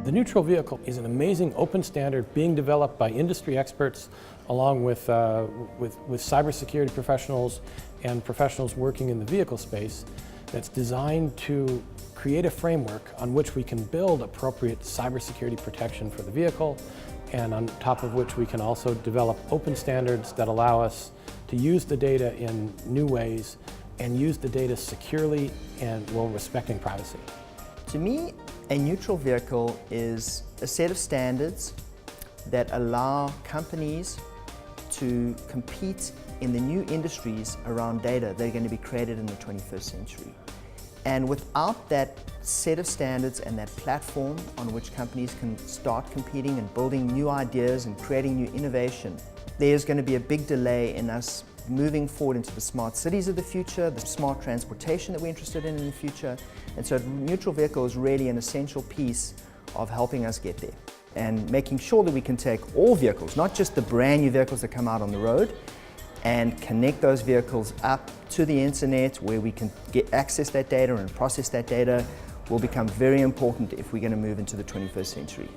The neutral vehicle is an amazing open standard being developed by industry experts along with cybersecurity professionals and professionals working in the vehicle space that's designed to create a framework on which we can build appropriate cybersecurity protection for the vehicle, and on top of which we can also develop open standards that allow us to use the data in new ways and use the data securely and while respecting privacy. To me, a neutral vehicle is a set of standards that allow companies to compete in the new industries around data that are going to be created in the 21st century. And without that set of standards and that platform on which companies can start competing and building new ideas and creating new innovation, there's going to be a big delay in us moving forward into the smart cities of the future, the smart transportation that we're interested in the future. And so neutral vehicle is really an essential piece of helping us get there and making sure that we can take all vehicles, not just the brand new vehicles that come out on the road, and connect those vehicles up to the internet where we can access that data and process that data will become very important if we're going to move into the 21st century.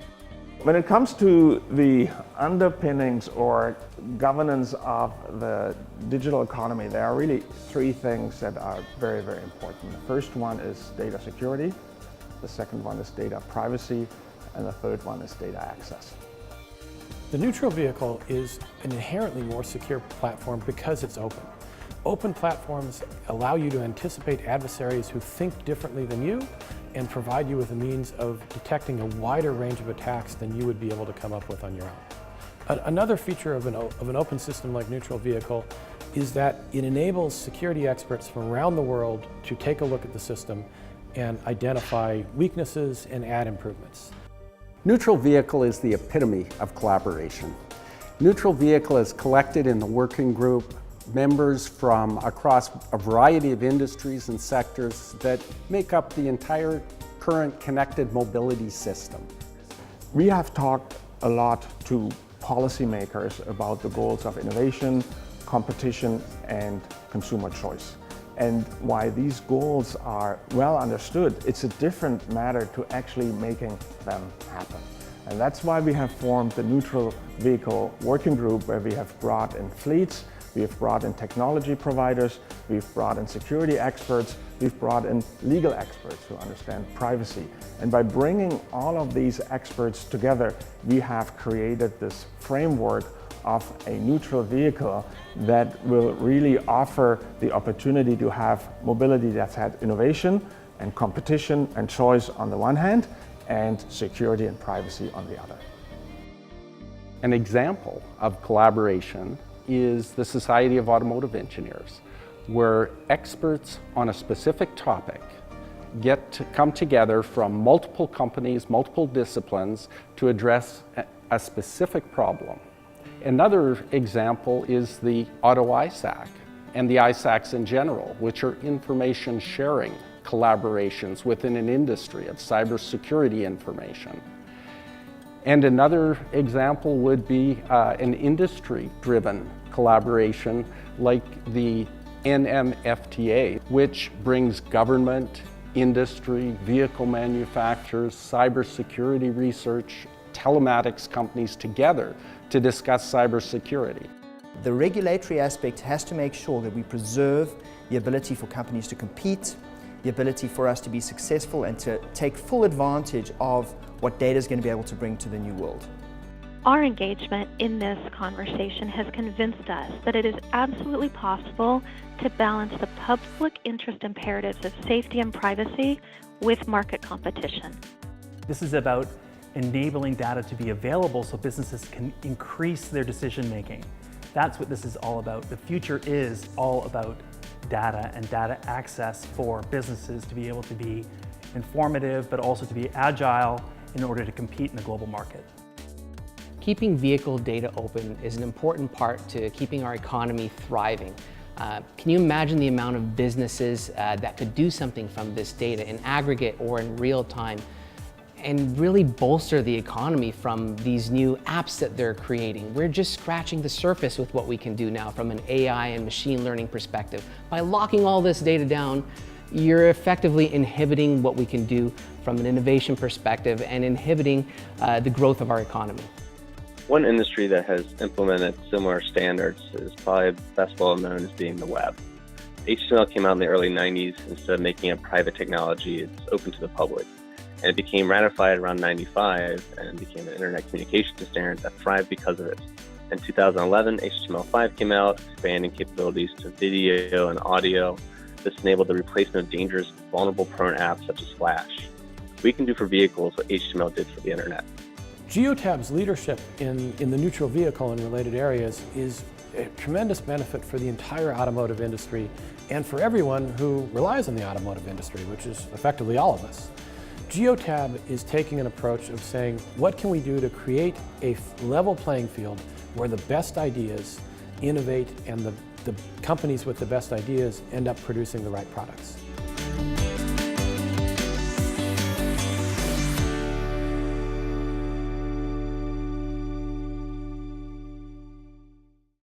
When it comes to the underpinnings or governance of the digital economy, there are really three things that are very, very important. The first one is data security, the second one is data privacy, and the third one is data access. The neutral vehicle is an inherently more secure platform because it's open. Open platforms allow you to anticipate adversaries who think differently than you and provide you with a means of detecting a wider range of attacks than you would be able to come up with on your own. Another feature of an open system like neutral vehicle is that it enables security experts from around the world to take a look at the system and identify weaknesses and add improvements. Neutral vehicle is the epitome of collaboration. Neutral vehicle is collected in the working group members from across a variety of industries and sectors that make up the entire current connected mobility system. We have talked a lot to policymakers about the goals of innovation, competition, and consumer choice. And why these goals are well understood, it's a different matter to actually making them happen. And that's why we have formed the Neutral Vehicle Working Group, where we have brought in fleets, we have brought in technology providers, we've brought in security experts, we've brought in legal experts who understand privacy. And by bringing all of these experts together, we have created this framework of a neutral vehicle that will really offer the opportunity to have mobility that's had innovation and competition and choice on the one hand, and security and privacy on the other. An example of collaboration is the Society of Automotive Engineers, where experts on a specific topic get to come together from multiple companies, multiple disciplines to address a specific problem. Another example is the Auto ISAC and the ISACs in general, which are information sharing collaborations within an industry of cybersecurity information. And another example would be an industry-driven collaboration like the NMFTA, which brings government, industry, vehicle manufacturers, cybersecurity research, telematics companies together to discuss cybersecurity. The regulatory aspect has to make sure that we preserve the ability for companies to compete, the ability for us to be successful and to take full advantage of what data is going to be able to bring to the new world. Our engagement in this conversation has convinced us that it is absolutely possible to balance the public interest imperatives of safety and privacy with market competition. This is about enabling data to be available so businesses can increase their decision making. That's what this is all about. The future is all about data and data access for businesses to be able to be informative, but also to be agile in order to compete in the global market. Keeping vehicle data open is an important part to keeping our economy thriving. Can you imagine the amount of businesses that could do something from this data in aggregate or in real time and really bolster the economy from these new apps that they're creating? We're just scratching the surface with what we can do now from an AI and machine learning perspective. By locking all this data down, you're effectively inhibiting what we can do from an innovation perspective and inhibiting the growth of our economy. One industry that has implemented similar standards is probably best well known as being the web. HTML came out in the early 90s. Instead of making a private technology, it's open to the public. And it became ratified around 95 and became an internet communications standard that thrived because of it. In 2011, HTML5 came out, expanding capabilities to video and audio. This enabled the replacement of dangerous, vulnerable prone apps such as Flash. We can do for vehicles what HTML did for the internet. Geotab's leadership in the neutral vehicle and related areas is a tremendous benefit for the entire automotive industry and for everyone who relies on the automotive industry, which is effectively all of us. Geotab is taking an approach of saying, what can we do to create a level playing field where the best ideas innovate and the companies with the best ideas end up producing the right products?